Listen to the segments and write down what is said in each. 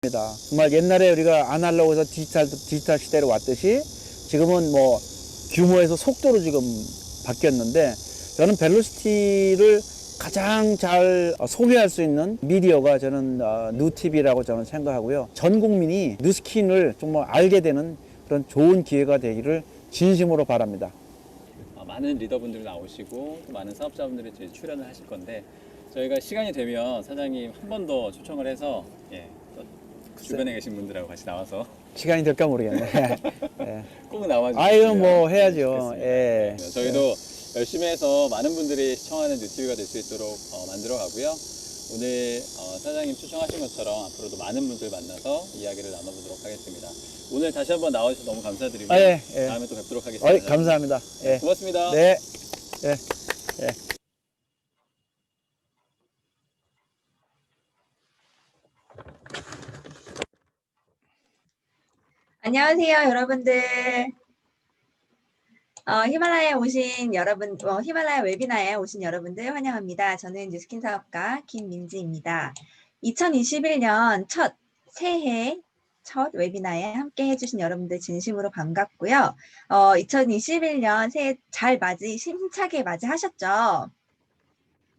정말 옛날에 우리가 아날로그에서 디지털 시대로 왔듯이 지금은 뭐 규모에서 속도로 지금 바뀌었는데, 저는 벨로시티를 가장 잘 소비할 수 있는 미디어가 저는 뉴티비라고 저는 생각하고요. 전 국민이 뉴스킨을 정말 알게 되는 그런 좋은 기회가 되기를 진심으로 바랍니다. 많은 리더분들 나오시고 또 많은 사업자분들이 이제 출연을 하실 건데, 저희가 시간이 되면 사장님 한 번 더 초청을 해서 또 주변에 계신 분들하고 같이 나와서 시간이 될까 모르겠네. 예. 꼭 나와주시면 아유, 뭐 해야죠. 예. 저희도 열심히 해서 많은 분들이 시청하는 뉴티비가 될 수 있도록 만들어 가고요. 오늘 사장님 초청하신 것처럼 앞으로도 많은 분들 만나서 이야기를 나눠보도록 하겠습니다. 오늘 다시 한번 나와주셔서 너무 감사드리고 예, 예. 다음에 또 뵙도록 하겠습니다. 감사합니다. 예. 고맙습니다. 네. 예. 예. 안녕하세요, 여러분들. 히말라야에 오신 여러분, 히말라야 웨비나에 오신 여러분들 환영합니다. 저는 뉴스킨 사업가 김민지입니다. 2021년 새해 첫 웨비나에 함께 해주신 여러분들 진심으로 반갑고요. 2021년 새해 힘차게 맞이하셨죠?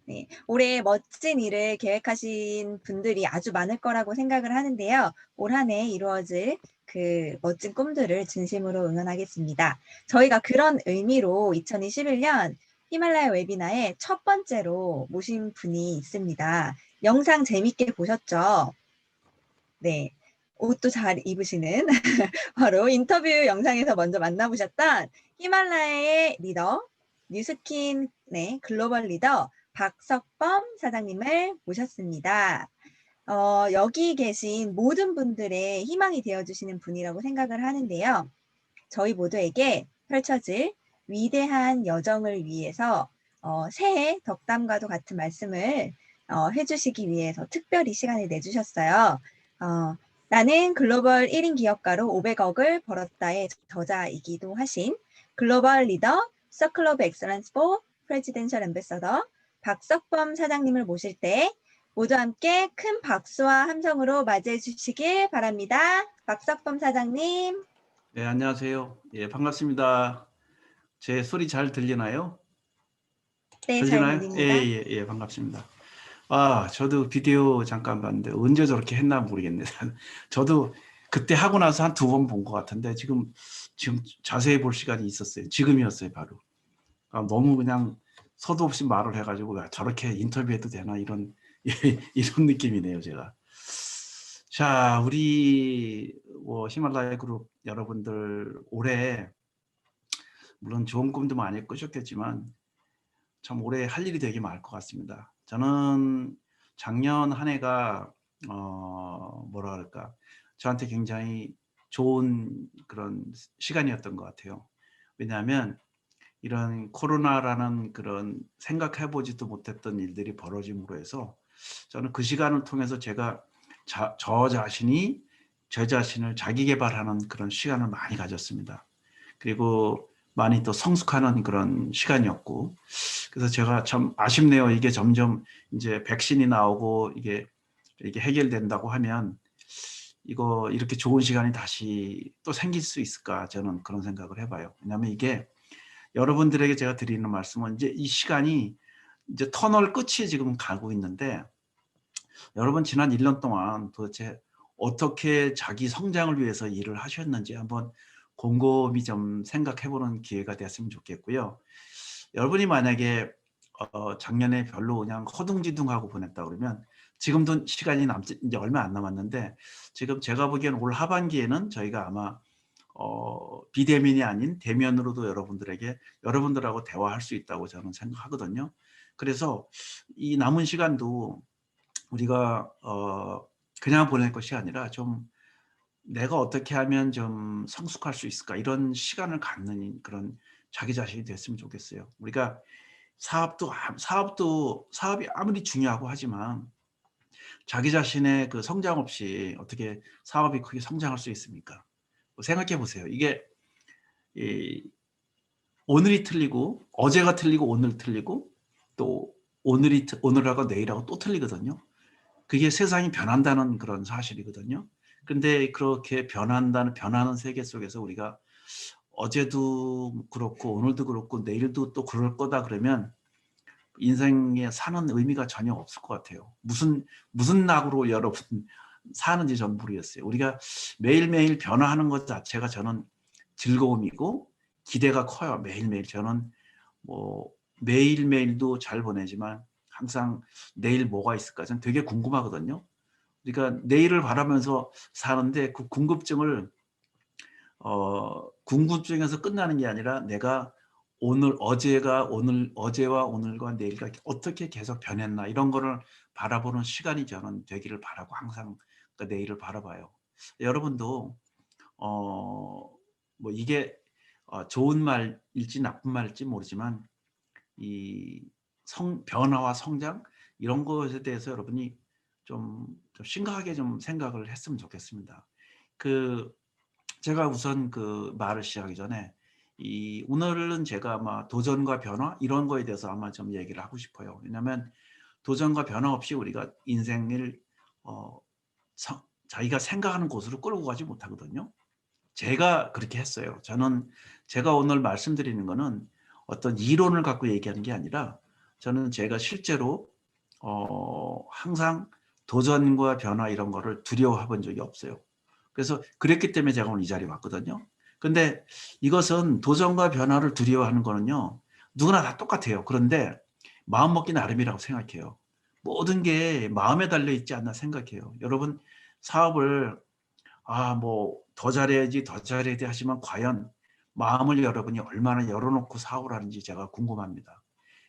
네, 올해 멋진 일을 계획하신 분들이 아주 많을 거라고 생각을 하는데요. 올 한 해 이루어질 그 멋진 꿈들을 진심으로 응원하겠습니다. 저희가 그런 의미로 2021년 히말라야 웨비나에 첫 번째로 모신 분이 있습니다. 영상 재밌게 보셨죠? 네, 옷도 잘 입으시는 바로 인터뷰 영상에서 먼저 만나보셨던 히말라야의 리더, 뉴스킨의 글로벌 리더 박석범 사장님을 모셨습니다. 여기 계신 모든 분들의 희망이 되어주시는 분이라고 생각을 하는데요. 저희 모두에게 펼쳐질 위대한 여정을 위해서 새해 덕담과도 같은 말씀을 해주시기 위해서 특별히 시간을 내주셨어요. 나는 글로벌 1인 기업가로 500억을 벌었다의 저자이기도 하신 글로벌 리더, 서클 오브 엑셀런스 포 프레지덴셜 앰베서더 박석범 사장님을 모실 때 모두 함께 큰 박수와 함성으로 맞이해 주시길 바랍니다. 박석범 사장님. 네, 안녕하세요. 예, 반갑습니다. 제 소리 잘 들리나요? 네, 잘 들리나요? 들립니다. 예, 반갑습니다. 저도 비디오 잠깐 봤는데 언제 저렇게 했나 모르겠네. 저도 그때 하고 나서 한 2번 본 것 같은데 지금 자세히 볼 시간이 있었어요. 지금이었어요, 바로. 너무 그냥 서도 없이 말을 해가지고 저렇게 인터뷰해도 되나 이런 이런 느낌이네요, 제가. 자, 우리 히말라야 그룹 여러분들 올해 물론 좋은 꿈도 많이 꾸셨겠지만 참 올해 할 일이 되게 많을 것 같습니다. 저는 작년 한 해가 뭐라 그럴까, 저한테 굉장히 좋은 그런 시간이었던 것 같아요. 왜냐하면 이런 코로나라는 그런 생각해보지도 못했던 일들이 벌어짐으로 해서 저는 그 시간을 통해서 제가 저 자신이 저 자신을 자기 개발하는 그런 시간을 많이 가졌습니다. 그리고 많이 또 성숙하는 그런 시간이었고, 그래서 제가 참 아쉽네요. 이게 점점 이제 백신이 나오고 이게 해결된다고 하면 이거 이렇게 좋은 시간이 다시 또 생길 수 있을까, 저는 그런 생각을 해봐요. 왜냐하면 이게 여러분들에게 제가 드리는 말씀은 이제 이 시간이 이제 터널 끝이 지금 가고 있는데, 여러분 지난 1년 동안 도대체 어떻게 자기 성장을 위해서 일을 하셨는지 한번 곰곰이 좀 생각해보는 기회가 됐으면 좋겠고요. 여러분이 만약에 작년에 별로 그냥 허둥지둥하고 보냈다 그러면 지금도 시간이 남지 이제 얼마 안 남았는데, 지금 제가 보기엔 올 하반기에는 저희가 아마 비대면이 아닌 대면으로도 여러분들하고 대화할 수 있다고 저는 생각하거든요. 그래서 이 남은 시간도 우리가 그냥 보낼 것이 아니라 좀 내가 어떻게 하면 좀 성숙할 수 있을까, 이런 시간을 갖는 그런 자기 자신이 됐으면 좋겠어요. 우리가 사업이 아무리 중요하고 하지만 자기 자신의 그 성장 없이 어떻게 사업이 크게 성장할 수 있습니까? 생각해 보세요. 이게 오늘이 틀리고 어제가 틀리고 오늘 틀리고 또 오늘하고 내일하고 또 틀리거든요. 그게 세상이 변한다는 그런 사실이거든요. 근데 그렇게 변하는 세계 속에서 우리가 어제도 그렇고 오늘도 그렇고 내일도 또 그럴 거다 그러면 인생에 사는 의미가 전혀 없을 것 같아요. 무슨 낙으로 여러분 사는지 전 모르겠어요. 우리가 매일매일 변화하는 것 자체가 저는 즐거움이고 기대가 커요. 매일매일 저는 뭐 매일매일도 잘 보내지만 항상 내일 뭐가 있을까 저는 되게 궁금하거든요. 그러니까 내일을 바라면서 사는데 그 궁금증에서 끝나는 게 아니라 내가 어제와 오늘과 내일과 어떻게 계속 변했나 이런 거를 바라보는 시간이 저는 되기를 바라고 항상 그 내일을 바라봐요. 여러분도 뭐 이게 좋은 말일지 나쁜 말일지 모르지만 이 변화와 성장 이런 것에 대해서 여러분이 좀 심각하게 좀 생각을 했으면 좋겠습니다. 제가 우선 그 말을 시작하기 전에 오늘은 제가 아마 도전과 변화 이런 거에 대해서 아마 좀 얘기를 하고 싶어요. 왜냐하면 도전과 변화 없이 우리가 인생을 자기가 생각하는 곳으로 끌고 가지 못하거든요. 제가 그렇게 했어요. 제가 오늘 말씀드리는 거는 어떤 이론을 갖고 얘기하는 게 아니라 저는 제가 실제로 항상 도전과 변화 이런 거를 두려워해 본 적이 없어요. 그래서 그랬기 때문에 제가 오늘 이 자리에 왔거든요. 근데 이것은 도전과 변화를 두려워하는 거는요. 누구나 다 똑같아요. 그런데 마음먹기 나름이라고 생각해요. 모든 게 마음에 달려 있지 않나 생각해요. 여러분 사업을 뭐 더 잘해야지 더 잘해야 돼 하시면 과연 마음을 여러분이 얼마나 열어놓고 사업을 하는지 제가 궁금합니다.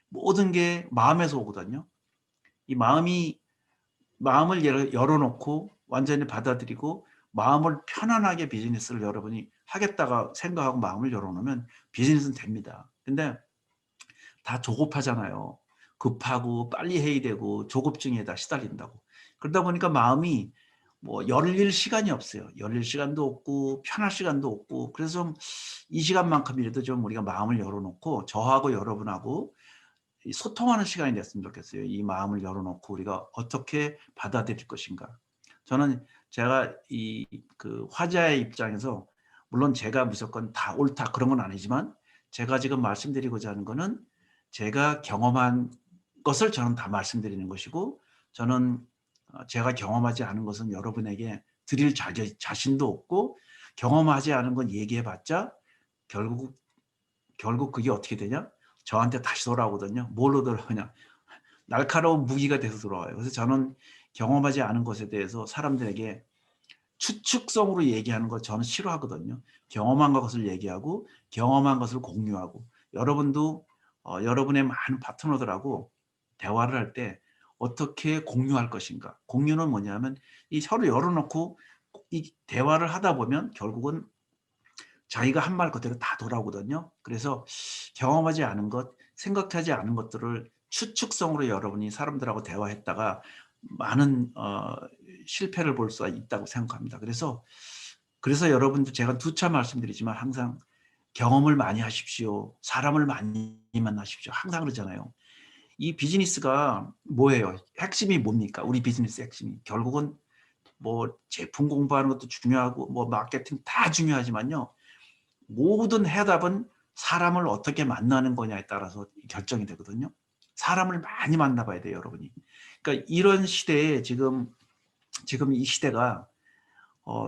모든 게 마음에서 오거든요. 이 마음을 열어놓고 완전히 받아들이고 마음을 편안하게 비즈니스를 여러분이 하겠다가 생각하고 마음을 열어놓으면 비즈니스는 됩니다. 근데 다 조급하잖아요. 급하고 빨리 해야 되고 조급증에다 시달린다고. 그러다 보니까 마음이 뭐 열릴 시간이 없어요. 열릴 시간도 없고 편할 시간도 없고 그래서 좀 이 시간만큼이라도 좀 우리가 마음을 열어놓고 저하고 여러분하고 소통하는 시간이 됐으면 좋겠어요. 이 마음을 열어놓고 우리가 어떻게 받아들일 것인가. 저는 제가 그 화자의 입장에서 물론 제가 무조건 다 옳다 그런 건 아니지만 제가 지금 말씀드리고자 하는 거는 제가 경험한 것을 저는 다 말씀드리는 것이고 저는 제가 경험하지 않은 것은 여러분에게 드릴 자신도 없고 경험하지 않은 건 얘기해봤자 결국 그게 어떻게 되냐? 저한테 다시 돌아오거든요. 뭘로 돌아오냐? 날카로운 무기가 돼서 돌아와요. 그래서 저는 경험하지 않은 것에 대해서 사람들에게 추측성으로 얘기하는 거 저는 싫어하거든요. 경험한 것을 얘기하고 경험한 것을 공유하고 여러분도 여러분의 많은 파트너들하고 대화를 할 때 어떻게 공유할 것인가. 공유는 뭐냐면 이 서로 열어놓고 이 대화를 하다 보면 결국은 자기가 한 말 그대로 다 돌아오거든요. 그래서 경험하지 않은 것, 생각하지 않은 것들을 추측성으로 여러분이 사람들하고 대화했다가 많은 실패를 볼 수가 있다고 생각합니다. 그래서 여러분들 제가 두차 말씀드리지만 항상 경험을 많이 하십시오. 사람을 많이 만나십시오. 항상 그러잖아요. 이 비즈니스가 뭐예요? 핵심이 뭡니까? 우리 비즈니스 핵심이. 결국은 뭐 제품 공부하는 것도 중요하고 뭐 마케팅 다 중요하지만요. 모든 해답은 사람을 어떻게 만나는 거냐에 따라서 결정이 되거든요. 사람을 많이 만나봐야 돼요, 여러분이. 그러니까 이런 시대에 지금 이 시대가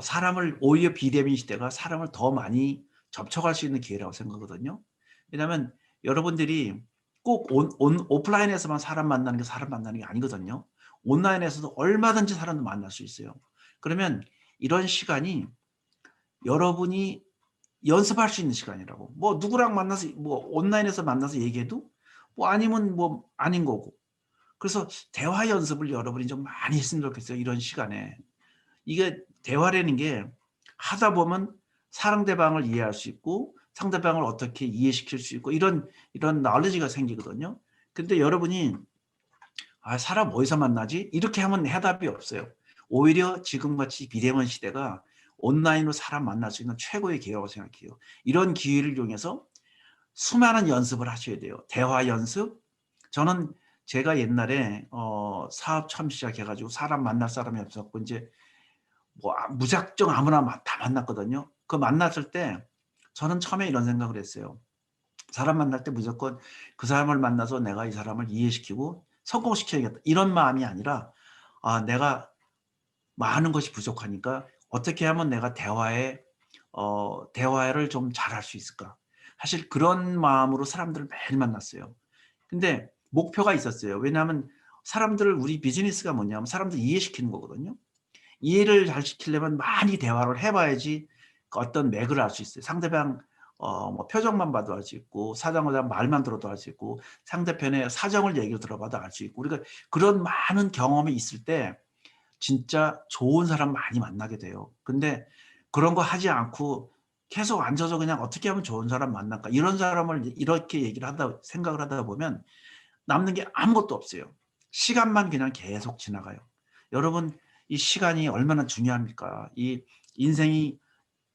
사람을 오히려 비대면 시대가 사람을 더 많이 접촉할 수 있는 기회라고 생각하거든요. 왜냐하면 여러분들이 꼭 오프라인에서만 사람 만나는 게 아니거든요. 온라인에서도 얼마든지 사람을 만날 수 있어요. 그러면 이런 시간이 여러분이 연습할 수 있는 시간이라고. 뭐 누구랑 만나서 뭐 온라인에서 만나서 얘기해도 뭐 아니면 뭐 아닌 거고. 그래서 대화 연습을 여러분이 좀 많이 했으면 좋겠어요. 이런 시간에. 이게 대화라는 게 하다 보면 상대방을 이해할 수 있고 상대방을 어떻게 이해시킬 수 있고 이런 knowledge가 생기거든요. 근데 여러분이 사람 어디서 만나지? 이렇게 하면 해답이 없어요. 오히려 지금같이 비대면 시대가 온라인으로 사람 만날 수 있는 최고의 기회라고 생각해요. 이런 기회를 이용해서 수많은 연습을 하셔야 돼요. 대화 연습. 저는 제가 옛날에 사업 처음 시작해가지고 사람 만날 사람이 없었고 이제 뭐 무작정 아무나 다 만났거든요. 그 만났을 때 저는 처음에 이런 생각을 했어요. 사람 만날 때 무조건 그 사람을 만나서 내가 이 사람을 이해시키고 성공시켜야겠다 이런 마음이 아니라 내가 많은 것이 부족하니까 어떻게 하면 내가 대화를 좀 잘할 수 있을까. 사실 그런 마음으로 사람들을 매일 만났어요. 근데 목표가 있었어요. 왜냐하면 사람들을 우리 비즈니스가 뭐냐면 사람들 이해시키는 거거든요. 이해를 잘 시키려면 많이 대화를 해봐야지 그 어떤 맥을 알 수 있어요. 상대방 뭐 표정만 봐도 알 수 있고 사장보다 말만 들어도 알 수 있고 상대편의 사정을 얘기를 들어봐도 알 수 있고 우리가 그런 많은 경험이 있을 때 진짜 좋은 사람 많이 만나게 돼요. 근데 그런 거 하지 않고 계속 앉아서 그냥 어떻게 하면 좋은 사람 만날까 이런 사람을 이렇게 생각을 하다 보면 남는 게 아무것도 없어요. 시간만 그냥 계속 지나가요. 여러분 이 시간이 얼마나 중요합니까? 이 인생이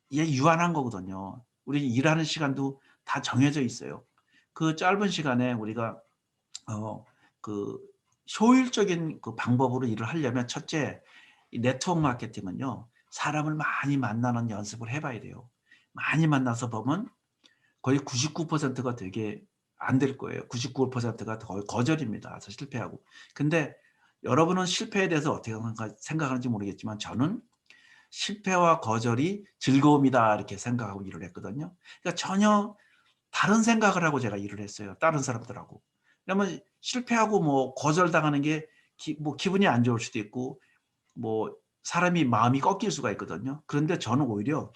이게 유한한 거거든요. 우리 일하는 시간도 다 정해져 있어요. 그 짧은 시간에 우리가 그 효율적인 그 방법으로 일을 하려면 첫째, 이 네트워크 마케팅은요. 사람을 많이 만나는 연습을 해봐야 돼요. 많이 만나서 보면 거의 99%가 되게 안 될 거예요. 99%가 거의 거절입니다. 실패하고. 근데 여러분은 실패에 대해서 어떻게 생각하는지 모르겠지만 저는 실패와 거절이 즐거움이다 이렇게 생각하고 일을 했거든요. 그러니까 전혀 다른 생각을 하고 제가 일을 했어요. 다른 사람들하고. 그러면 실패하고 뭐 거절당하는 게 뭐 기분이 안 좋을 수도 있고 뭐 사람이 마음이 꺾일 수가 있거든요. 그런데 저는 오히려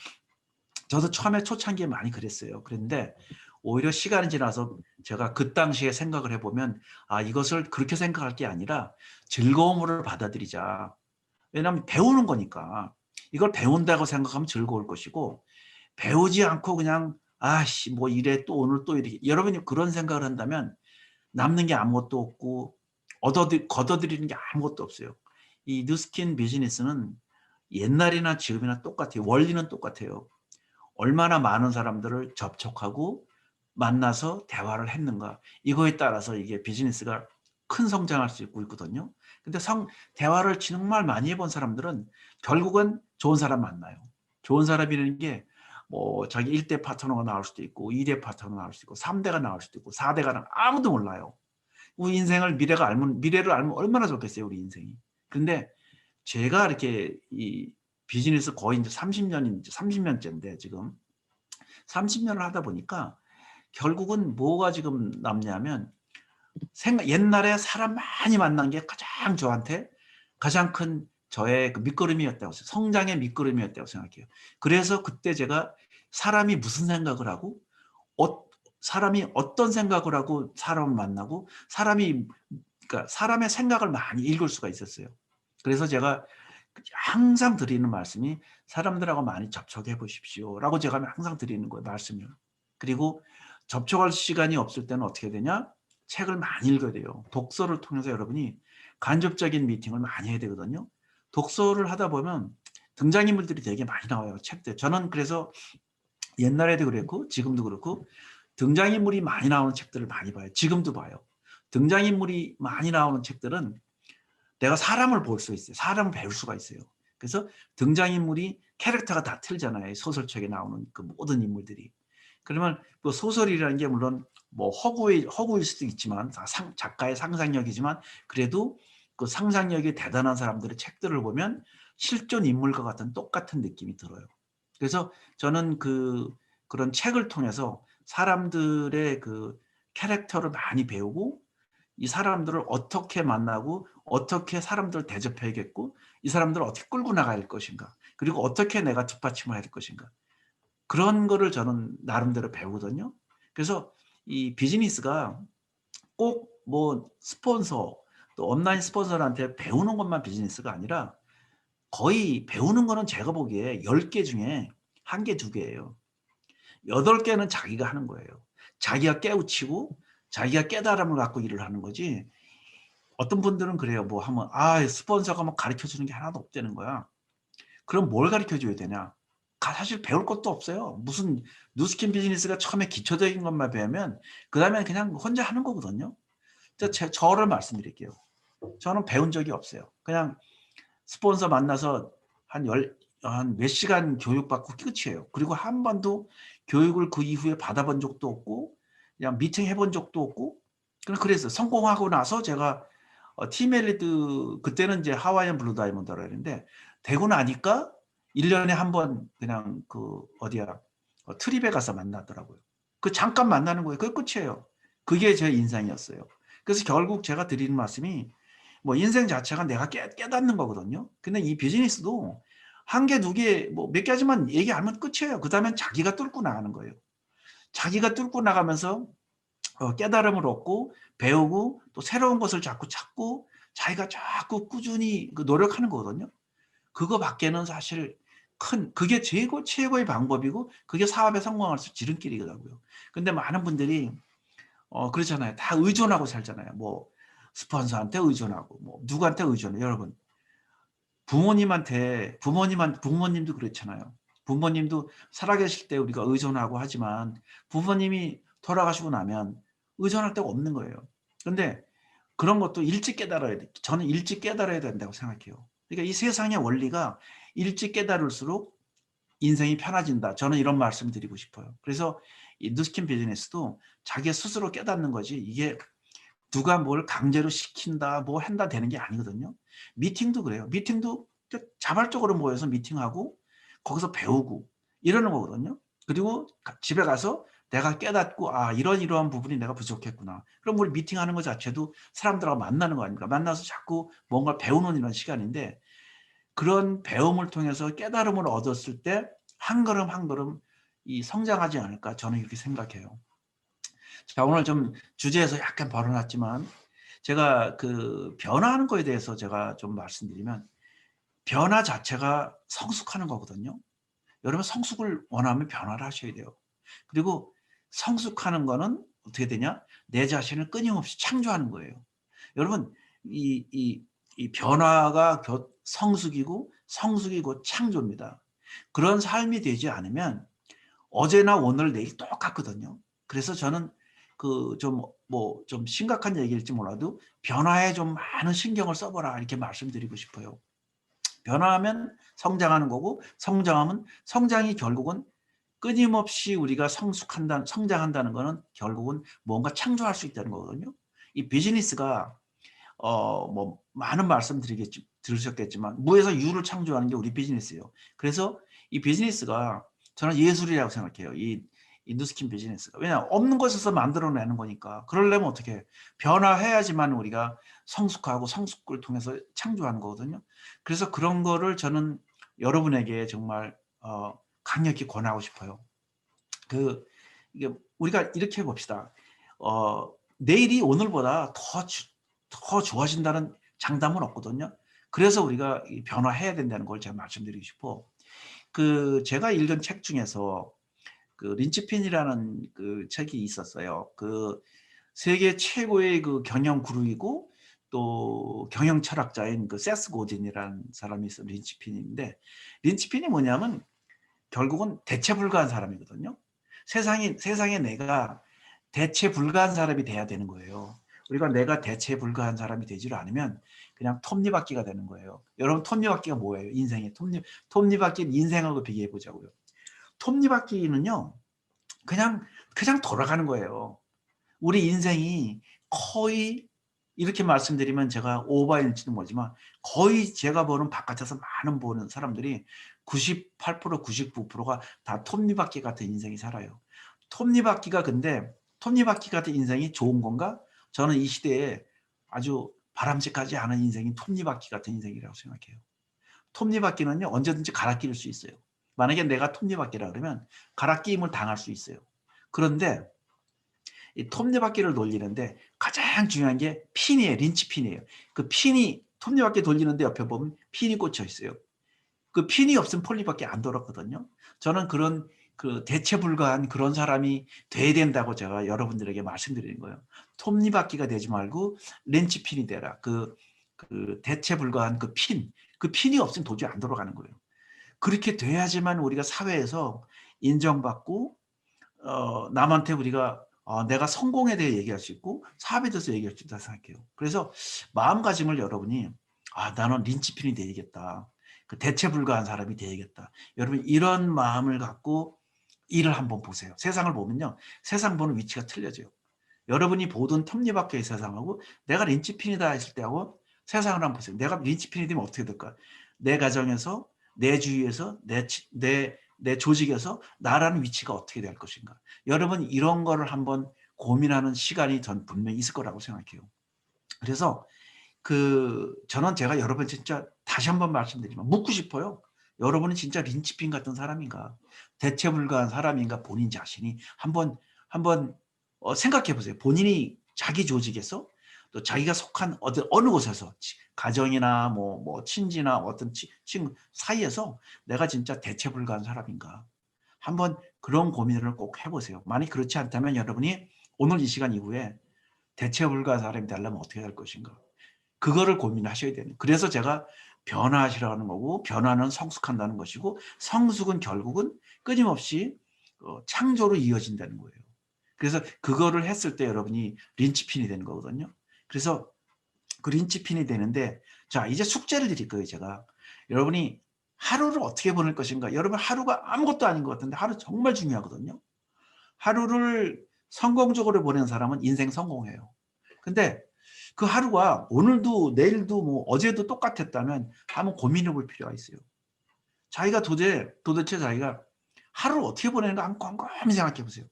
저도 처음에 초창기에 많이 그랬어요. 그런데 오히려 시간이 지나서 제가 그 당시에 생각을 해보면 이것을 그렇게 생각할 게 아니라 즐거움으로 받아들이자. 왜냐하면 배우는 거니까. 이걸 배운다고 생각하면 즐거울 것이고 배우지 않고 그냥 뭐 이래 또 오늘 또 이렇게 여러분이 그런 생각을 한다면 남는 게 아무것도 없고 걷어들이는 게 아무것도 없어요. 이 뉴스킨 비즈니스는 옛날이나 지금이나 똑같아요. 원리는 똑같아요. 얼마나 많은 사람들을 접촉하고 만나서 대화를 했는가 이거에 따라서 이게 비즈니스가 큰 성장할 수 있거든요. 근데 대화를 정말 많이 해본 사람들은 결국은 좋은 사람 만나요. 좋은 사람이라는 게 뭐 자기 1대 파트너가 나올 수도 있고 2대 파트너가 나올 수도 있고 3대가 나올 수도 있고 4대가 아무도 몰라요. 우리 인생을 미래를 알면 얼마나 좋겠어요, 우리 인생이. 근데 제가 이렇게 이 비즈니스 거의 이제 30년째인데 지금 30년을 하다 보니까 결국은 뭐가 지금 남냐면 옛날에 사람 많이 만난 게 가장 저한테 가장 큰 저의 그 밑거름이었다고 성장의 밑거름이었다고 생각해요. 그래서 그때 제가 사람이 무슨 생각을 하고 사람이 어떤 생각을 하고 사람을 만나고 그러니까 사람의 생각을 많이 읽을 수가 있었어요. 그래서 제가 항상 드리는 말씀이 사람들하고 많이 접촉해 보십시오라고 제가 항상 드리는 거예요, 말씀을. 그리고 접촉할 시간이 없을 때는 어떻게 되냐? 책을 많이 읽어야 돼요. 독서를 통해서 여러분이 간접적인 미팅을 많이 해야 되거든요. 독서를 하다 보면 등장인물들이 되게 많이 나와요, 책들. 저는 그래서 옛날에도 그랬고 지금도 그렇고 등장인물이 많이 나오는 책들을 많이 봐요. 지금도 봐요. 등장인물이 많이 나오는 책들은 내가 사람을 볼 수 있어요. 사람을 배울 수가 있어요. 그래서 등장인물이 캐릭터가 다 틀잖아요. 소설책에 나오는 그 모든 인물들이. 그러면 그 소설이라는 게 물론 뭐 허구일 수도 있지만 작가의 상상력이지만 그래도 그 상상력이 대단한 사람들의 책들을 보면 실존 인물과 같은 똑같은 느낌이 들어요. 그래서 저는 그런 책을 통해서 사람들의 그 캐릭터를 많이 배우고 이 사람들을 어떻게 만나고 어떻게 사람들을 대접해야겠고 이 사람들을 어떻게 끌고 나가야 할 것인가 그리고 어떻게 내가 뒷받침을 해야 할 것인가 그런 거를 저는 나름대로 배우거든요. 그래서 이 비즈니스가 꼭 뭐 스폰서 또 온라인 스폰서한테 배우는 것만 비즈니스가 아니라 거의 배우는 거는 제가 보기에 10개 중에 1개, 2개예요. 8개는 자기가 하는 거예요. 자기가 깨우치고 자기가 깨달음을 갖고 일을 하는 거지. 어떤 분들은 그래요. 뭐 하면 스폰서가 뭐 가르쳐주는 게 하나도 없다는 거야. 그럼 뭘 가르쳐줘야 되냐? 사실 배울 것도 없어요. 무슨 뉴스킨 비즈니스가 처음에 기초적인 것만 배우면 그 다음에 그냥 혼자 하는 거거든요. 저를 말씀드릴게요. 저는 배운 적이 없어요. 그냥 스폰서 만나서 한 몇 시간 교육받고 끝이에요. 그리고 한 번도 교육을 그 이후에 받아본 적도 없고 그냥 미팅 해본 적도 없고 그래서 성공하고 나서 제가 팀 엘리트 그때는 이제 하와이안 블루 다이몬드라 했는데 되고 나니까 1년에 한 번 그냥 그 어디야 트립에 가서 만나더라고요. 그 잠깐 만나는 거예요. 그게 끝이에요. 그게 제 인생이었어요. 그래서 결국 제가 드리는 말씀이 뭐 인생 자체가 내가 깨닫는 거거든요. 근데 이 비즈니스도 한 개, 두 개, 뭐 몇 가지만 얘기하면 끝이에요. 그 다음엔 자기가 뚫고 나가는 거예요. 자기가 뚫고 나가면서 깨달음을 얻고 배우고 또 새로운 것을 자꾸 찾고 자기가 자꾸 꾸준히 노력하는 거거든요. 그거밖에는 사실 그게 최고의 방법이고 그게 사업에 성공할 수 지름길이더라고요. 근데 많은 분들이 그렇잖아요. 다 의존하고 살잖아요. 뭐 스폰서한테 의존하고 뭐 누구한테 의존해. 여러분 부모님도 그렇잖아요. 부모님도 살아계실 때 우리가 의존하고 하지만 부모님이 돌아가시고 나면 의존할 데가 없는 거예요. 그런데 그런 것도 일찍 깨달아야 돼. 저는 일찍 깨달아야 된다고 생각해요. 그러니까 이 세상의 원리가 일찍 깨달을수록 인생이 편해진다. 저는 이런 말씀 드리고 싶어요. 그래서 이 누스킨 비즈니스도 자기 스스로 깨닫는 거지 이게 누가 뭘 강제로 시킨다 뭐 한다 되는 게 아니거든요. 미팅도 그래요. 미팅도 자발적으로 모여서 미팅하고 거기서 배우고 이러는 거거든요. 그리고 집에 가서 내가 깨닫고 이러한 부분이 내가 부족했구나. 그럼 우리 미팅하는 것 자체도 사람들하고 만나는 거 아닙니까? 만나서 자꾸 뭔가 배우는 이런 시간인데 그런 배움을 통해서 깨달음을 얻었을 때 한 걸음 한 걸음 이 성장하지 않을까 저는 이렇게 생각해요. 자, 오늘 좀 주제에서 약간 벌어났지만 제가 그 변화하는 거에 대해서 제가 좀 말씀드리면 변화 자체가 성숙하는 거거든요. 여러분 성숙을 원하면 변화를 하셔야 돼요. 그리고 성숙하는 거는 어떻게 되냐? 내 자신을 끊임없이 창조하는 거예요. 여러분 이 변화가 성숙이고 성숙이 곧 창조입니다. 그런 삶이 되지 않으면 어제나 오늘 내일 똑같거든요. 그래서 저는 그 좀 심각한 얘기일지 몰라도 변화에 좀 많은 신경을 써보라 이렇게 말씀드리고 싶어요. 변화하면 성장하는 거고 성장하면 성장이 결국은 끊임없이 우리가 성장한다는 거는 결국은 뭔가 창조할 수 있다는 거거든요. 이 비즈니스가 뭐 많은 말씀 들으셨겠지만 무에서 유를 창조하는 게 우리 비즈니스예요. 그래서 이 비즈니스가 저는 예술이라고 생각해요. 이 누스킨 비즈니스가. 왜냐 없는 것에서 만들어내는 거니까. 그러려면 어떻게 변화해야지만 우리가 성숙하고 성숙을 통해서 창조하는 거거든요. 그래서 그런 거를 저는 여러분에게 정말 강력히 권하고 싶어요. 이게 우리가 이렇게 해봅시다. 내일이 오늘보다 더 좋아진다는 장담은 없거든요. 그래서 우리가 변화해야 된다는 걸 제가 말씀드리고 싶어. 제가 읽은 책 중에서 린치핀이라는 그 책이 있었어요. 세계 최고의 경영 그룹이고 또 경영 철학자인 세스 고딘이라는 사람이 있어요. 린치핀인데 린치핀이 뭐냐면 결국은 대체 불가한 사람이거든요. 세상에 내가 대체 불가한 사람이 돼야 되는 거예요. 우리가 내가 대체 불가한 사람이 되지를 않으면 그냥 톱니바퀴가 되는 거예요. 여러분 톱니바퀴가 뭐예요? 인생의 톱니바퀴는 인생하고 비교해 보자고요. 톱니바퀴는요. 그냥 돌아가는 거예요. 우리 인생이 거의 이렇게 말씀드리면 제가 오바일지도 모르지만 거의 제가 보는 바깥에서 많은 보는 사람들이 98%, 99%가 다 톱니바퀴 같은 인생이 살아요. 근데 톱니바퀴 같은 인생이 좋은 건가? 저는 이 시대에 아주 바람직하지 않은 인생이 톱니바퀴 같은 인생이라고 생각해요. 톱니바퀴는요 언제든지 갈아 끼울 수 있어요. 만약에 내가 톱니바퀴라 그러면 갈아 끼임을 당할 수 있어요. 그런데 이 톱니바퀴를 돌리는데 가장 중요한 게 핀이에요. 린치핀이에요. 톱니바퀴 돌리는데 옆에 보면 핀이 꽂혀 있어요. 그 핀이 없으면 톱니바퀴 안 돌았거든요. 저는 그런 대체 불가한 그런 사람이 돼야 된다고 제가 여러분들에게 말씀드리는 거예요. 톱니바퀴가 되지 말고 렌치핀이 되라. 대체 불가한 핀이 없으면 도저히 안 돌아가는 거예요. 그렇게 돼야지만 우리가 사회에서 인정받고 남한테 우리가 내가 성공에 대해 얘기할 수 있고 사업에 대해서 얘기할 수 있다 생각해요. 그래서 마음가짐을 여러분이 나는 린치핀이 되야겠다. 그 대체 불가한 사람이 되야겠다. 여러분 이런 마음을 갖고 일을 한번 보세요. 세상을 보면요. 세상 보는 위치가 틀려져요. 여러분이 보던 톱니바퀴의 세상하고 내가 린치핀이다 했을 때하고 세상을 한번 보세요. 내가 린치핀이 되면 어떻게 될까? 내 가정에서, 내 주위에서, 내 조직에서 나라는 위치가 어떻게 될 것인가? 여러분 이런 거를 한번 고민하는 시간이 전 분명히 있을 거라고 생각해요. 그래서 저는 제가 여러분 진짜 다시 한번 말씀드리지만 묻고 싶어요. 여러분은 진짜 린치핀 같은 사람인가? 대체 불가한 사람인가? 본인 자신이 한번 생각해 보세요. 본인이 자기 조직에서 또 자기가 속한 어느 곳에서 가정이나 뭐 친지나 어떤 친구 사이에서 내가 진짜 대체 불가한 사람인가? 한번 그런 고민을 꼭 해보세요. 만약 그렇지 않다면 여러분이 오늘 이 시간 이후에 대체 불가한 사람이 되려면 어떻게 될 것인가? 그거를 고민하셔야 돼요. 그래서 제가 변화하시라는 거고 변화는 성숙한다는 것이고 성숙은 결국은 끊임없이 창조로 이어진다는 거예요. 그래서 그거를 했을 때 여러분이 린치핀이 되는 거거든요. 그래서 그 린치핀이 되는데 자 이제 숙제를 드릴 거예요. 제가 여러분이 하루를 어떻게 보낼 것인가. 여러분 하루가 아무것도 아닌 것 같은데 하루 정말 중요하거든요. 하루를 성공적으로 보낸 사람은 인생 성공해요. 근데 그 하루가 오늘도 내일도 뭐 어제도 똑같았다면 한번 고민해 볼 필요가 있어요. 자기가 도대체 자기가 하루를 어떻게 보내는가 한번 곰곰이 생각해 보세요.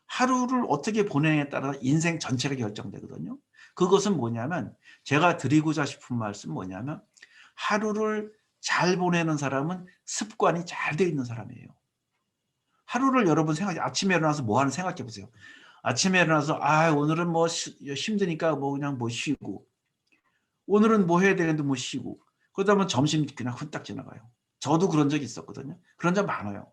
하루를 어떻게 보내느냐에 따라 인생 전체가 결정되거든요. 그것은 뭐냐면 제가 드리고자 싶은 말씀 뭐냐면 하루를 잘 보내는 사람은 습관이 잘 되어 있는 사람이에요. 하루를 여러분 아침에 일어나서 뭐 하는 생각해 보세요. 아침에 일어나서 오늘은 뭐 힘드니까 뭐 그냥 뭐 쉬고 오늘은 뭐 해야 되는데 뭐 쉬고 그러다 보면 점심 그냥 후딱 지나가요. 저도 그런 적이 있었거든요. 그런 적 많아요.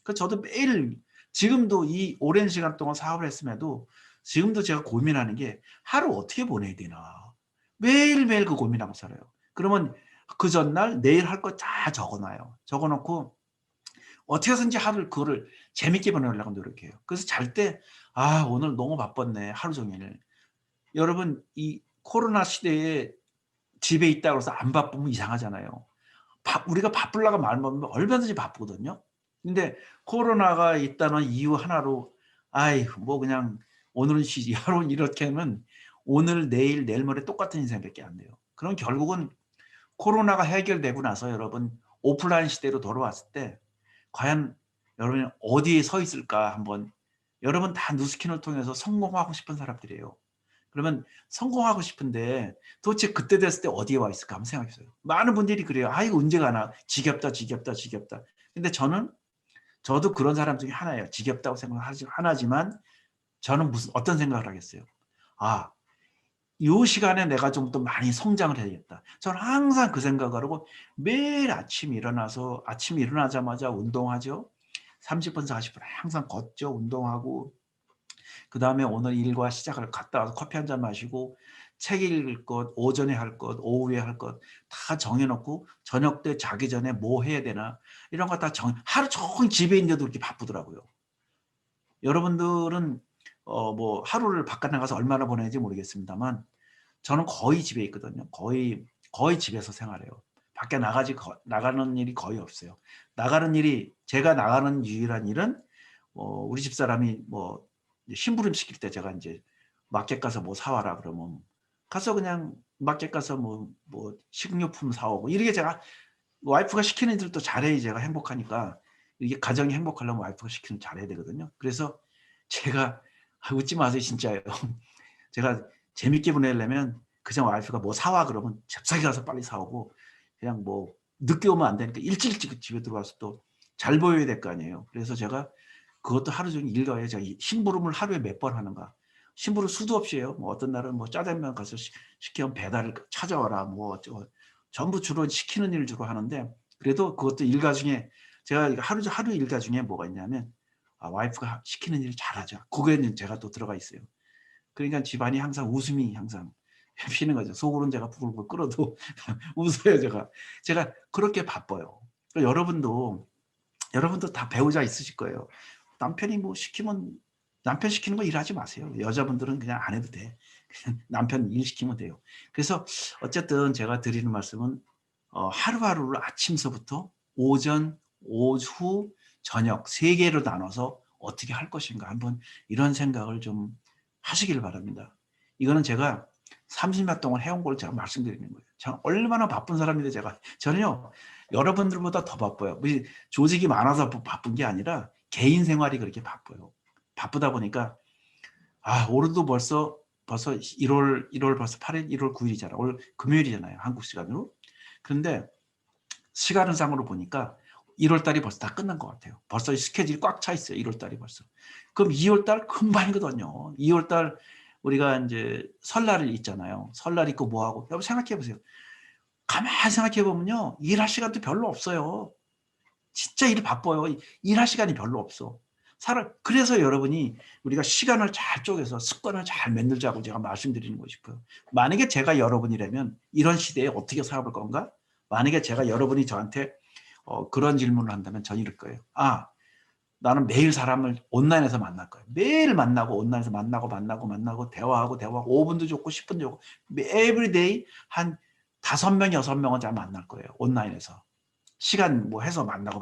그 저도 매일 지금도 이 오랜 시간 동안 사업을 했음에도 지금도 제가 고민하는 게 하루 어떻게 보내야 되나 매일매일 그 고민하고 살아요. 그러면 그 전날 내일 할 거 다 적어놔요. 적어놓고 어떻게 해서든지 하루를 그거를 재밌게 보내려고 노력해요. 그래서 잘 때 오늘 너무 바빴네 하루 종일. 여러분 이 코로나 시대에 집에 있다고 해서 안 바쁘면 이상하잖아요. 우리가 바쁘려고 마음 먹으면 얼마든지 바쁘거든요. 근데 코로나가 있다는 이유 하나로 뭐 그냥 오늘은 쉬지 하루는 이렇게 하면 오늘 내일 모레 똑같은 인생밖에 안 돼요. 그럼 결국은 코로나가 해결되고 나서 여러분 오프라인 시대로 돌아왔을 때 과연 여러분이 어디에 서 있을까 한번 여러분 다 누스킨을 통해서 성공하고 싶은 사람들이에요. 그러면 성공하고 싶은데 도대체 그때 됐을 때 어디에 와 있을까 한번 생각해 보세요. 많은 분들이 그래요. 이거 언제 가나 지겹다. 근데 저도 그런 사람 중에 하나예요. 지겹다고 생각하지 하나지만 저는 어떤 생각을 하겠어요. 이 시간에 내가 좀 더 많이 성장을 해야겠다. 저는 항상 그 생각을 하고 매일 아침에 일어나자마자 운동하죠. 30분, 40분 항상 걷죠. 운동하고 그 다음에 오늘 일과 시작을 갔다 와서 커피 한 잔 마시고 책 읽을 것, 오전에 할 것, 오후에 할 것 다 정해놓고 저녁 때 자기 전에 뭐 해야 되나 이런 거 다 하루 종일 집에 있는데도 이렇게 바쁘더라고요. 여러분들은 뭐 하루를 바깥 나가서 얼마나 보내는지 모르겠습니다만 저는 거의 집에 있거든요. 거의 집에서 생활해요. 밖에 나가는 일이 거의 없어요. 제가 나가는 유일한 일은 우리 집사람이 뭐 심부름 시킬 때 제가 이제 마켓 가서 뭐 사와라 그러면 가서 그냥 마켓 가서 뭐 식료품 사오고 이렇게 제가 와이프가 시키는 일도 잘해야 제가 행복하니까 이게 가정이 행복하려면 와이프가 시키는 일 잘해야 되거든요. 그래서 제가 웃지 마세요 진짜예요. 제가 재밌게 보내려면 그냥 와이프가 뭐 사와 그러면 잽싸게 가서 빨리 사오고 그냥 뭐 늦게 오면 안 되니까 일찍 집에 들어와서 또 잘 보여야 될 거 아니에요. 그래서 제가 그것도 하루 종일 일가에 제가 심부름을 하루에 몇 번 하는가. 심부름 수도 없이 해요. 뭐 어떤 날은 뭐 짜장면 가서 시키면 배달을 찾아와라. 뭐 전부 주로 시키는 일 주로 하는데 그래도 그것도 일가 중에 제가 하루 일가 중에 뭐가 있냐면 와이프가 시키는 일 잘하죠. 그거에는 제가 또 들어가 있어요. 그러니까 집안이 항상 웃음이 항상 피는 거죠. 속으로는 제가 부글부글 끓어도 웃어요. 제가 그렇게 바빠요. 여러분도 다 배우자 있으실 거예요. 남편이 뭐 시키면 남편 시키는 거 일하지 마세요. 여자분들은 그냥 안 해도 돼. 그냥 남편 일 시키면 돼요. 그래서 어쨌든 제가 드리는 말씀은 하루하루를 아침서부터 오전, 오후, 저녁 3개로 나눠서 어떻게 할 것인가 한번 이런 생각을 좀 하시길 바랍니다. 이거는 제가 30년 동안 해온 걸 제가 말씀드리는 거예요. 제가 얼마나 바쁜 사람인데 저는요 여러분들보다 더 바빠요. 우리 조직이 많아서 바쁜 게 아니라 개인 생활이 그렇게 바빠요. 바쁘다 보니까 올해도 벌써 1월 벌써 8일, 1월 9일이잖아요. 오늘 금요일이잖아요. 한국 시간으로. 그런데 시간을 상으로 보니까 1월 달이 벌써 다 끝난 것 같아요. 벌써 스케줄이 꽉 차 있어요. 1월 달이 벌써. 그럼 2월 달 금방이거든요. 2월 달 우리가 이제 설날이 있잖아요. 설날 있고 뭐 하고. 여러분 생각해 보세요. 가만히 생각해 보면요. 일할 시간도 별로 없어요. 진짜 일 바빠요. 일할 시간이 별로 없어. 그래서 여러분이 우리가 시간을 잘 쪼개서 습관을 잘 만들자고 제가 말씀드리는 거 싶어요. 만약에 제가 여러분이라면 이런 시대에 어떻게 살아볼 건가? 만약에 제가 여러분이 저한테 그런 질문을 한다면 저는 이럴 거예요. 나는 매일 사람을 온라인에서 만날 거예요. 매일 만나고 온라인에서 만나고 대화하고 5분도 좋고 10분도 좋고 에브리데이 한 5명, 6명은 잘 만날 거예요. 온라인에서. 시간 뭐 해서 만나고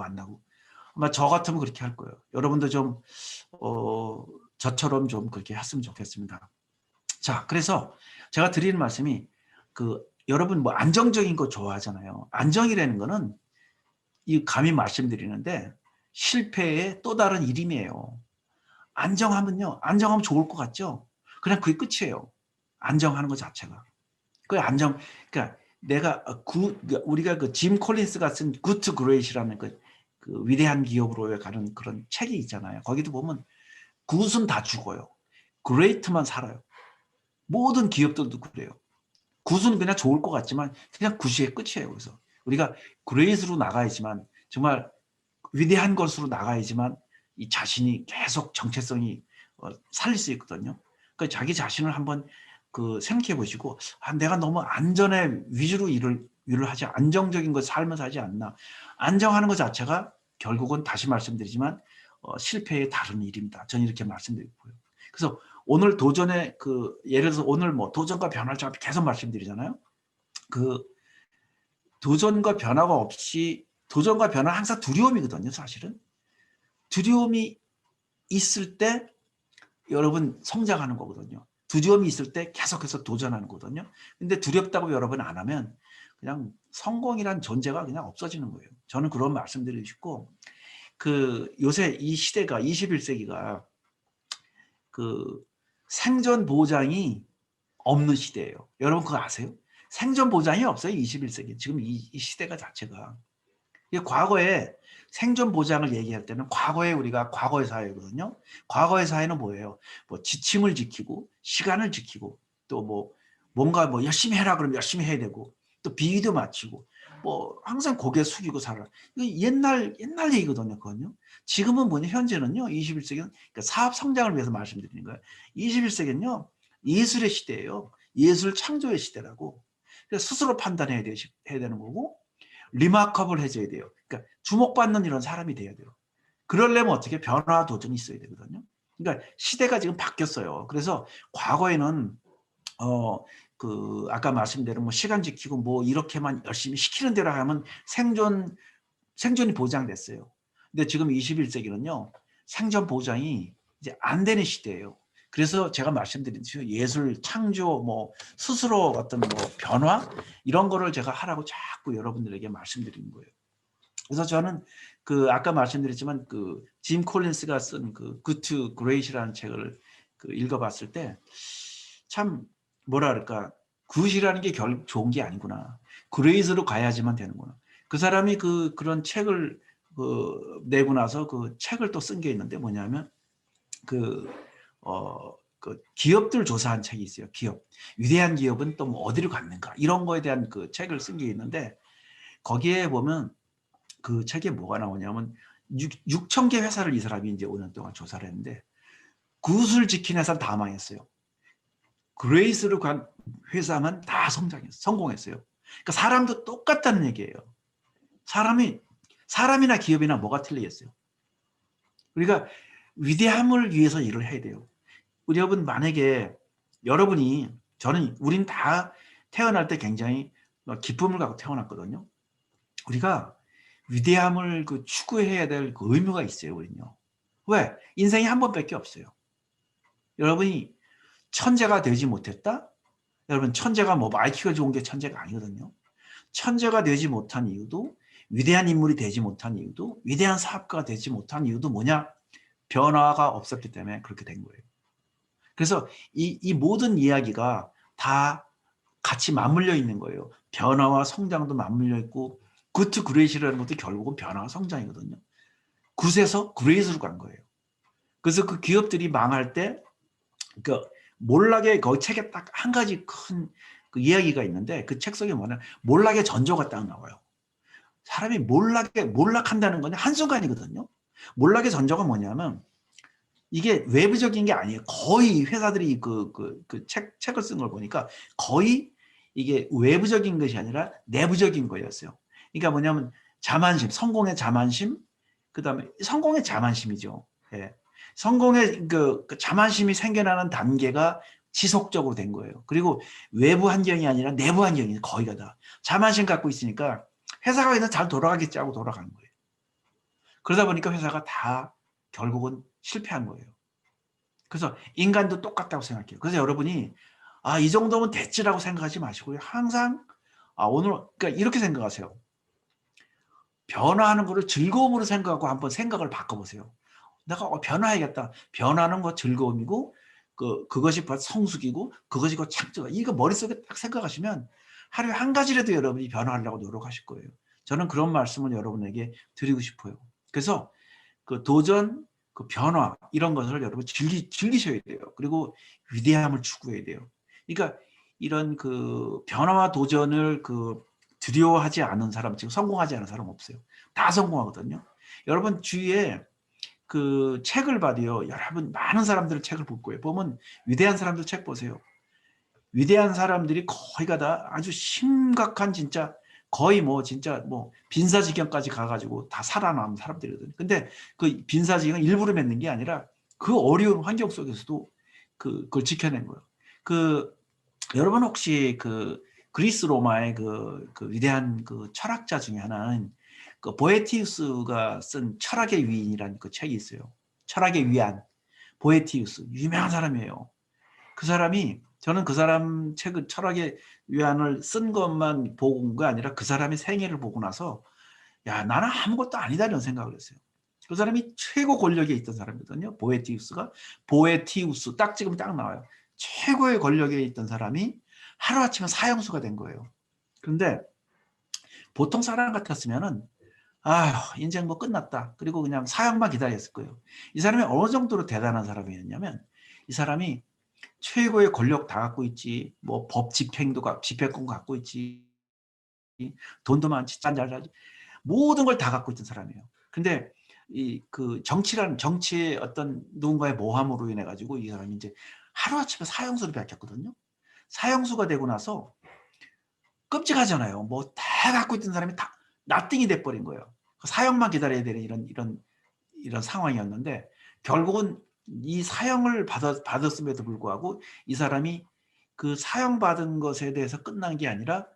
아마 저 같으면 그렇게 할 거예요. 여러분도 좀 저처럼 좀 그렇게 했으면 좋겠습니다. 자, 그래서 제가 드리는 말씀이 여러분 뭐 안정적인 거 좋아하잖아요. 안정이라는 거는 감히 말씀드리는데 실패의 또 다른 이름이에요. 안정하면 좋을 것 같죠? 그냥 그게 끝이에요. 안정하는 것 자체가. 그러니까 우리가 짐 콜린스가 쓴 Good to Great이라는 그 위대한 기업으로 가는 그런 책이 있잖아요. 거기도 보면 굿은 다 죽어요. Great만 살아요. 모든 기업들도 그래요. 굿은 그냥 좋을 것 같지만 그냥 굿이 끝이에요. 그래서 우리가 Great로 나가야지만 정말 위대한 것으로 나가야지만 이 자신이 계속 정체성이 살릴 수 있거든요. 그러니까 자기 자신을 한번 생각해 보시고 내가 너무 안전에 위주로 일을 하지 안정적인 것 삶을 사지 않나. 안정하는 것 자체가 결국은 다시 말씀드리지만 실패의 다른 일입니다. 저는 이렇게 말씀드리고요. 그래서 오늘 도전의 예를 들어서 오늘 뭐 도전과 변화를 제가 계속 말씀드리잖아요. 도전과 변화는 항상 두려움이거든요. 사실은 두려움이 있을 때 여러분 성장하는 거거든요. 두려움이 있을 때 계속해서 도전하는 거거든요. 근데 두렵다고 여러분 안 하면 그냥 성공이란 존재가 그냥 없어지는 거예요. 저는 그런 말씀드리고 싶고 요새 이 시대가 21세기가 생존 보장이 없는 시대예요. 여러분 그거 아세요? 생존 보장이 없어요. 21세기. 지금 이 시대가 자체가. 과거에 생존 보장을 얘기할 때는 우리가 과거의 사회거든요. 과거의 사회는 뭐예요? 뭐 지침을 지키고 시간을 지키고 또 뭔가 열심히 해라 그러면 열심히 해야 되고 또 비위도 맞추고 뭐 항상 고개 숙이고 살아. 이거 옛날 얘기거든요. 그건요. 지금은 현재는요. 21세기는 그러니까 사업 성장을 위해서 말씀드리는 거예요. 21세기는요. 예술의 시대예요. 예술 창조의 시대라고. 그래서 스스로 판단해야 되는 거고 리마커블 해줘야 돼요. 그러니까 주목받는 이런 사람이 돼야 돼요. 그러려면 어떻게 변화 도전이 있어야 되거든요. 그러니까 시대가 지금 바뀌었어요. 그래서 과거에는 아까 말씀대로 뭐 시간 지키고 뭐 이렇게만 열심히 시키는 대로 하면 생존이 보장됐어요. 근데 지금 21세기는요. 생존 보장이 이제 안 되는 시대예요. 그래서 제가 말씀드린 예술 창조 스스로 어떤 변화 이런 거를 제가 하라고 자꾸 여러분들에게 말씀드리는 거예요. 그래서 저는 아까 말씀드렸지만 짐 콜린스가 쓴 Good to Great이라는 책을 읽어봤을 때 참 뭐라 그럴까 굿이라는 게 좋은 게 아니구나. Great로 가야지만 되는구나. 그 사람이 그런 책을 내고 나서 책을 또 쓴 게 있는데 뭐냐면 기업들 조사한 책이 있어요. 위대한 기업은 또 어디로 갔는가 이런 거에 대한 책을 쓴 게 있는데 거기에 보면 그 책에 뭐가 나오냐면 6,000개 회사를 이 사람이 이제 5년 동안 조사를 했는데 굿을 지킨 회사는 다 망했어요. 그레이스로 간 회사만 다 성공했어요. 그러니까 사람도 똑같다는 얘기예요. 사람이나 기업이나 뭐가 틀리겠어요. 우리가 위대함을 위해서 일을 해야 돼요. 우리 여러분 만약에 여러분이 우린 다 태어날 때 굉장히 기쁨을 갖고 태어났거든요. 우리가 위대함을 추구해야 될 그 의무가 있어요, 우리는요. 왜? 인생이 한 번밖에 없어요. 여러분이 천재가 되지 못했다? 여러분 천재가 뭐 IQ가 좋은 게 천재가 아니거든요. 천재가 되지 못한 이유도, 위대한 인물이 되지 못한 이유도, 위대한 사업가가 되지 못한 이유도 뭐냐? 변화가 없었기 때문에 그렇게 된 거예요. 그래서 이 모든 이야기가 다 같이 맞물려 있는 거예요. 변화와 성장도 맞물려 있고, 굿 그레이시라는 것도 결국은 변화와 성장이거든요. 굿에서 그레이스로 간 거예요. 그래서 그 기업들이 망할 때 몰락의 그 책에 딱 한 가지 큰 그 이야기가 있는데, 그 책 속에 뭐냐, 몰락의 전조가 딱 나와요. 사람이 몰락한다는 건 한순간이거든요. 몰락의 전조가 뭐냐면, 이게 외부적인 게 아니에요. 거의 회사들이 책을 쓴 걸 보니까 거의 이게 외부적인 것이 아니라 내부적인 거였어요. 그러니까 뭐냐면 자만심, 성공의 자만심, 그다음에 성공의 자만심이죠. 예. 성공의 그 자만심이 생겨나는 단계가 지속적으로 된 거예요. 그리고 외부 환경이 아니라 내부 환경이 거의가 다. 자만심 갖고 있으니까 회사가 그냥 잘 돌아가겠지 하고 돌아가는 거예요. 그러다 보니까 회사가 다 결국은 실패한 거예요. 그래서 인간도 똑같다고 생각해요. 그래서 여러분이 이 정도면 됐지라고 생각하지 마시고요. 항상 그러니까 이렇게 생각하세요. 변화하는 거를 즐거움으로 생각하고 한번 생각을 바꿔보세요. 내가 변화해야겠다. 변화하는 거 즐거움이고 그것이 성숙이고 그것이 창조가. 이거 머릿속에 딱 생각하시면 하루에 한 가지라도 여러분이 변화하려고 노력하실 거예요. 저는 그런 말씀을 여러분에게 드리고 싶어요. 그래서 그 도전, 그 변화 이런 것을 여러분 즐기셔야 돼요. 그리고 위대함을 추구해야 돼요. 그러니까 이런 그 변화와 도전을 두려워하지 않은 사람, 지금 성공하지 않은 사람 없어요. 다 성공하거든요. 여러분 주위에 그 책을 봐도요. 여러분 많은 사람들의 책을 볼 거예요. 보면 위대한 사람들 책 보세요. 위대한 사람들이 거의가 다 아주 심각한 진짜 거의 진짜 빈사지경까지 가가지고 다 살아남은 사람들이거든요. 근데 그 빈사지경 일부러 맺는 게 아니라 그 어려운 환경 속에서도 그걸 지켜낸 거예요. 여러분 혹시 그리스 로마의 그 위대한 그 철학자 중에 하나는 그 보에티우스가 쓴 철학의 위인이라는 그 책이 있어요. 철학의 위안. 보에티우스. 유명한 사람이에요. 그 사람이 저는 그 사람 책을 철학의 위안을 쓴 것만 보고 온 게 아니라 그 사람의 생애를 보고 나서 나는 아무것도 아니다 이런 생각을 했어요. 그 사람이 최고 권력에 있던 사람이거든요. 보에티우스 딱 지금 딱 나와요. 최고의 권력에 있던 사람이 하루아침에 사형수가 된 거예요. 그런데 보통 사람 같았으면은 인생 끝났다. 그리고 그냥 사형만 기다렸을 거예요. 이 사람이 어느 정도로 대단한 사람이었냐면 이 사람이 최고의 권력 다 갖고 있지, 법 집행권 갖고 있지, 돈도 많지, 짠잘하지, 모든 걸 다 갖고 있던 사람이에요. 근데 정치의 어떤 누군가의 모함으로 인해 가지고 이 사람이 이제 하루아침에 사형수를 뺏겼거든요. 사형수가 되고 나서 끔찍하잖아요. 다 갖고 있던 사람이 다 나띵이 돼버린 거예요. 사형만 기다려야 되는 이런 상황이었는데 결국은 이 사형을 받았음에도 불구하고 이 사람이 그 사형받은 것에 대해서 끝난 게 아니라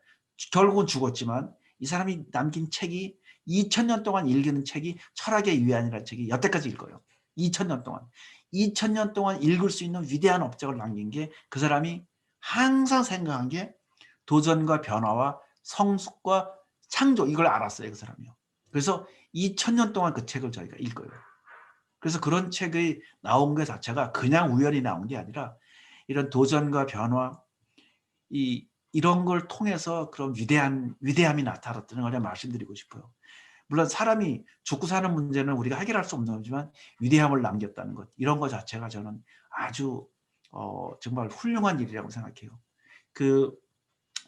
결국은 죽었지만 이 사람이 남긴 책이 2000년 동안 읽는 책이 철학의 위안이라는 책이 여태까지 읽어요. 2000년 동안. 2000년 동안 읽을 수 있는 위대한 업적을 남긴 게 그 사람이 항상 생각한 게 도전과 변화와 성숙과 창조 이걸 알았어요. 그 사람이요. 그래서 2000년 동안 그 책을 저희가 읽어요. 그래서 그런 책이 나온 것 자체가 그냥 우연히 나온 게 아니라 이런 도전과 변화 이런 걸 통해서 그런 위대함이 나타났다는 걸 말씀드리고 싶어요. 물론 사람이 죽고 사는 문제는 우리가 해결할 수 없는 거지만 위대함을 남겼다는 것 이런 것 자체가 저는 아주 정말 훌륭한 일이라고 생각해요.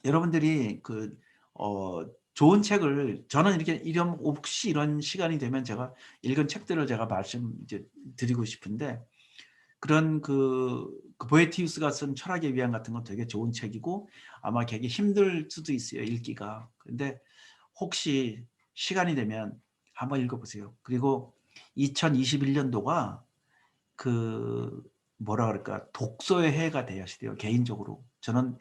여러분들이 좋은 책을 저는 혹시 이런 시간이 되면 제가 읽은 책들을 제가 드리고 싶은데 그런 보에티우스가 쓴 철학의 위안 같은 건 되게 좋은 책이고 아마 되게 힘들 수도 있어요 읽기가. 근데 혹시 시간이 되면 한번 읽어보세요. 그리고 2021년도가 그 뭐라 그럴까 독서의 해가 되어야 돼요. 개인적으로 저는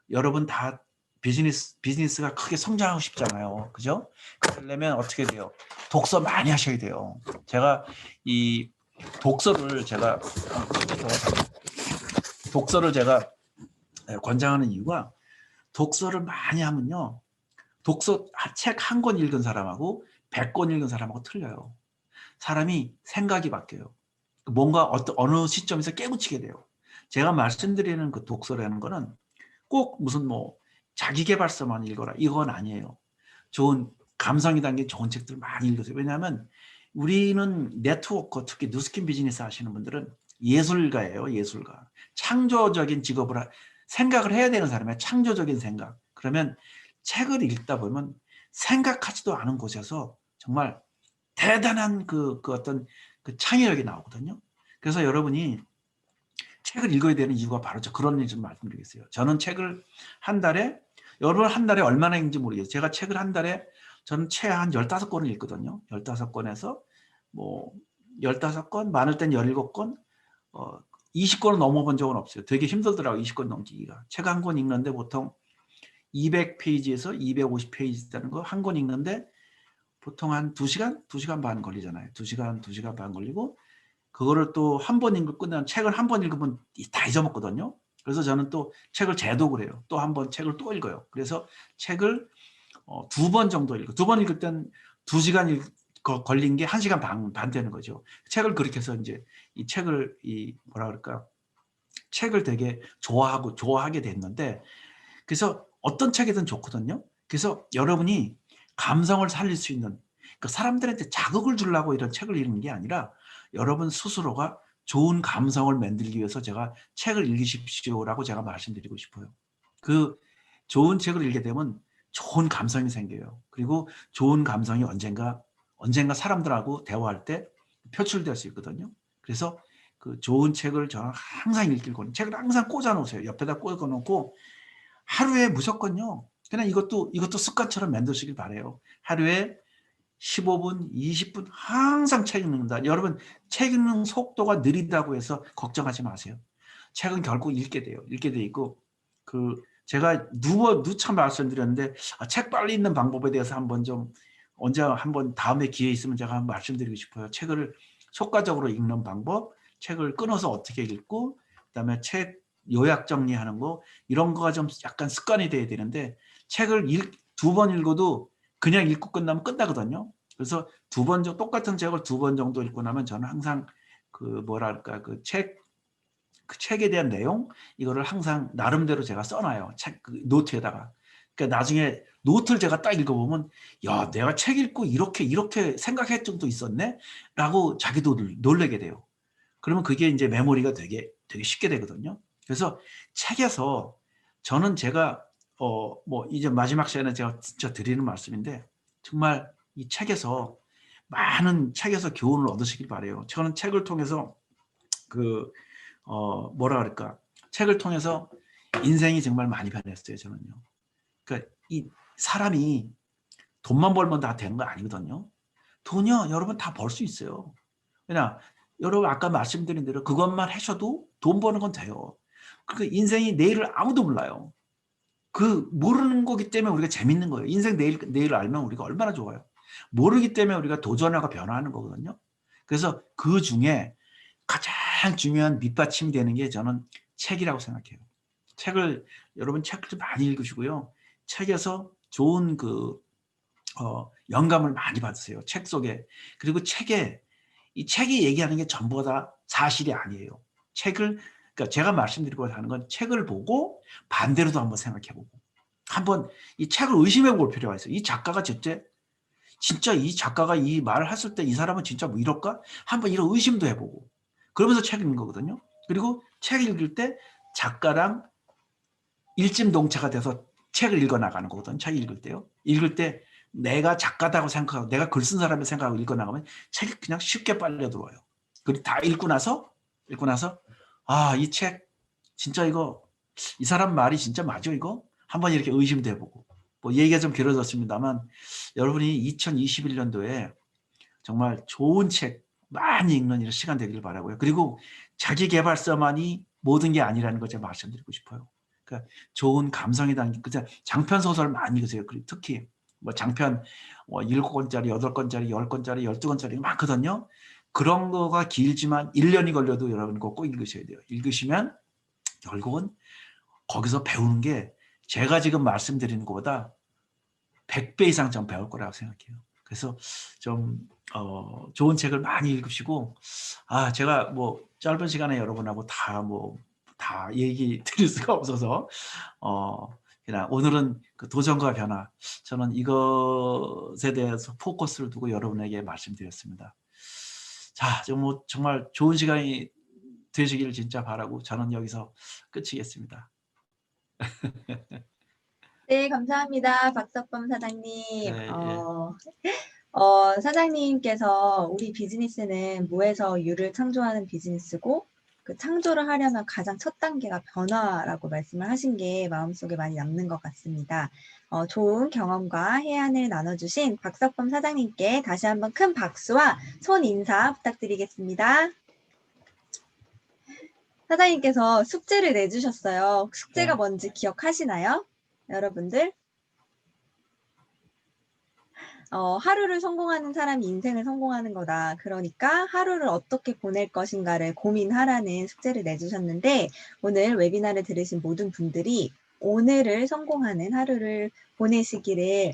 여러분 다 비즈니스가 크게 성장하고 싶잖아요. 그죠? 그러려면 어떻게 돼요? 독서 많이 하셔야 돼요. 제가 이 독서를 제가 권장하는 이유가 독서를 많이 하면요. 독서 책 한 권 읽은 사람하고 100권 읽은 사람하고 틀려요. 사람이 생각이 바뀌어요. 뭔가 어느 시점에서 깨우치게 돼요. 제가 말씀드리는 그 독서라는 거는 꼭 무슨 뭐 자기계발서만 읽어라 이건 아니에요. 좋은 감성이 담긴 좋은 책들 많이 읽으세요. 왜냐하면 우리는 네트워커 특히 뉴스킨 비즈니스 하시는 분들은 예술가예요. 예술가. 창조적인 생각을 해야 되는 사람이에요. 창조적인 생각. 그러면 책을 읽다 보면 생각하지도 않은 곳에서 정말 대단한 그 어떤 그 창의력이 나오거든요. 그래서 여러분이 책을 읽어야 되는 이유가 바로 그런 일 좀 말씀드리겠어요. 저는 책을 한 달에 여러분 한 달에 얼마나 읽는지 모르겠어요. 제가 책을 한 달에 저는 최한 15권을 읽거든요. 15권에서 뭐 15권, 많을 땐 17권, 20권을 넘어본 적은 없어요. 되게 힘들더라고요. 20권 넘기기가. 책 한 권 읽는데 보통 200페이지에서 250페이지 되는 거 한 권 읽는데 보통 한 2시간? 2시간 반 걸리잖아요. 2시간 반 걸리고 그거를 또 한 번 읽고 끝나면 책을 한 번 읽으면 다 잊어먹거든요. 그래서 저는 또 책을 재독을 해요. 또 한 번 책을 또 읽어요. 그래서 책을 2번 정도 읽고 2번 읽을 땐 2시간 걸린 게 1시간 반 되는 거죠. 책을 그렇게 해서 이제 이 책을 뭐라 그럴까 책을 되게 좋아하게 됐는데 그래서 어떤 책이든 좋거든요. 그래서 여러분이 감성을 살릴 수 있는 그 사람들한테 자극을 주려고 이런 책을 읽는 게 아니라 여러분 스스로가 좋은 감성을 만들기 위해서 제가 책을 읽으십시오라고 제가 말씀드리고 싶어요. 그 좋은 책을 읽게 되면 좋은 감성이 생겨요. 그리고 좋은 감성이 언젠가 사람들하고 대화할 때 표출될 수 있거든요. 그래서 그 좋은 책을 저는 항상 읽고 책을 항상 꽂아 놓으세요. 옆에다 꽂아 놓고 하루에 무조건요. 그냥 이것도 습관처럼 만드시길 바래요. 하루에 15분, 20분 항상 책 읽는다. 여러분 책 읽는 속도가 느리다고 해서 걱정하지 마세요. 책은 결국 읽게 돼요. 읽게 돼 있고 제가 누차 말씀드렸는데 책 빨리 읽는 방법에 대해서 언제 한번 다음에 기회 있으면 제가 한번 말씀드리고 싶어요. 책을 효과적으로 읽는 방법, 책을 끊어서 어떻게 읽고 그다음에 책 요약 정리하는 거 이런 거가 좀 약간 습관이 돼야 되는데 책을 2번 읽어도 그냥 읽고 끝나면 끝나거든요. 그래서 똑같은 책을 2번 정도 읽고 나면 저는 항상 그 책에 대한 내용 이거를 항상 나름대로 제가 써놔요. 노트에다가. 그러니까 나중에 노트를 제가 딱 읽어보면 야 내가 책 읽고 이렇게 생각할 적도 있었네 라고 자기도 놀라게 돼요. 그러면 그게 이제 메모리가 되게 쉽게 되거든요. 그래서 책에서 저는 제가 뭐 이제 마지막 시간에 제가 진짜 드리는 말씀인데 정말 이 책에서 교훈을 얻으시길 바래요. 저는 책을 통해서 뭐라 그럴까 책을 통해서 인생이 정말 많이 변했어요. 저는요. 그러니까 이 사람이 돈만 벌면 다 되는 거 아니거든요. 돈이요 여러분 다 벌 수 있어요. 그냥 여러분 아까 말씀드린 대로 그것만 하셔도 돈 버는 건 돼요. 그러니까 인생이 내일을 아무도 몰라요. 그 모르는 거기 때문에 우리가 재밌는 거예요. 인생 내일 알면 우리가 얼마나 좋아요. 모르기 때문에 우리가 도전하고 변화하는 거거든요. 그래서 그 중에 가장 중요한 밑받침이 되는 게 저는 책이라고 생각해요. 여러분 책을 좀 많이 읽으시고요. 책에서 좋은 영감을 많이 받으세요. 책 속에. 그리고 이 책이 얘기하는 게 전부 다 사실이 아니에요. 그러니까 제가 말씀드리고 하는 건 책을 보고 반대로도 한번 생각해보고 한번 이 책을 의심해볼 필요가 있어요. 이 작가가 진짜 이 작가가 이 말을 했을 때 이 사람은 진짜 뭐 이럴까? 한번 이런 의심도 해보고 그러면서 책 읽는 거거든요. 그리고 책 읽을 때 작가랑 일심동체가 돼서 책을 읽어나가는 거거든요. 책 읽을 때요. 읽을 때 내가 작가다고 생각하고 내가 글 쓴 사람을 생각하고 읽어나가면 책이 그냥 쉽게 빨려 들어와요. 그리고 다 읽고 나서 이 책 진짜 이 사람 말이 진짜 맞아 이거? 한번 이렇게 의심도 해보고 뭐 얘기가 좀 길어졌습니다만 여러분이 2021년도에 정말 좋은 책 많이 읽는 이런 시간 되길 바라고요. 그리고 자기 개발서만이 모든 게 아니라는 걸 제가 말씀드리고 싶어요. 그러니까 좋은 감성이 담긴 장편 소설 많이 읽으세요. 그리고 특히 뭐 장편 7권짜리, 8권짜리, 10권짜리, 12권짜리 많거든요. 그런 거가 길지만 1년이 걸려도 여러분 그거 꼭 읽으셔야 돼요. 읽으시면 결국은 거기서 배우는 게 제가 지금 말씀드리는 것보다 100배 이상 좀 배울 거라고 생각해요. 그래서 좀 좋은 책을 많이 읽으시고, 제가 뭐 짧은 시간에 여러분하고 다 얘기 드릴 수가 없어서 그냥 오늘은 그 도전과 변화, 저는 이것에 대해서 포커스를 두고 여러분에게 말씀드렸습니다. 자, 정말 좋은 시간이 되시기를 진짜 바라고 저는 여기서 끝이겠습니다. 네, 감사합니다. 박석범 사장님. 네, 사장님께서 우리 비즈니스는 무에서 유를 창조하는 비즈니스고 그 창조를 하려면 가장 첫 단계가 변화라고 말씀을 하신 게 마음속에 많이 남는 것 같습니다. 좋은 경험과 해안을 나눠주신 박석범 사장님께 다시 한번 큰 박수와 손 인사 부탁드리겠습니다. 사장님께서 숙제를 내주셨어요. 숙제가 네. 뭔지 기억하시나요? 여러분들? 하루를 성공하는 사람이 인생을 성공하는 거다. 그러니까 하루를 어떻게 보낼 것인가를 고민하라는 숙제를 내주셨는데 오늘 웨비나를 들으신 모든 분들이 오늘을 성공하는 하루를 보내시기를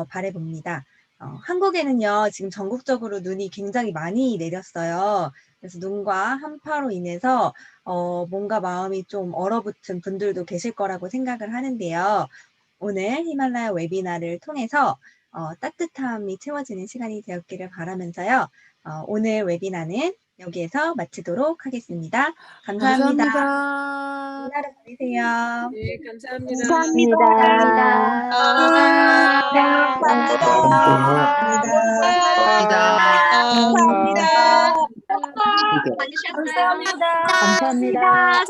바라봅니다. 한국에는요, 지금 전국적으로 눈이 굉장히 많이 내렸어요. 그래서 눈과 한파로 인해서 뭔가 마음이 좀 얼어붙은 분들도 계실 거라고 생각을 하는데요. 오늘 히말라야 웨비나를 통해서 따뜻함이 채워지는 시간이 되었기를 바라면서요. 오늘 웨비나는 여기에서 마치도록 하겠습니다. 감사합니다. 좋은 하루 보내세요. 네, 감사합니다. 감사합니다. 감사합니다.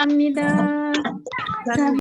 감사합니다.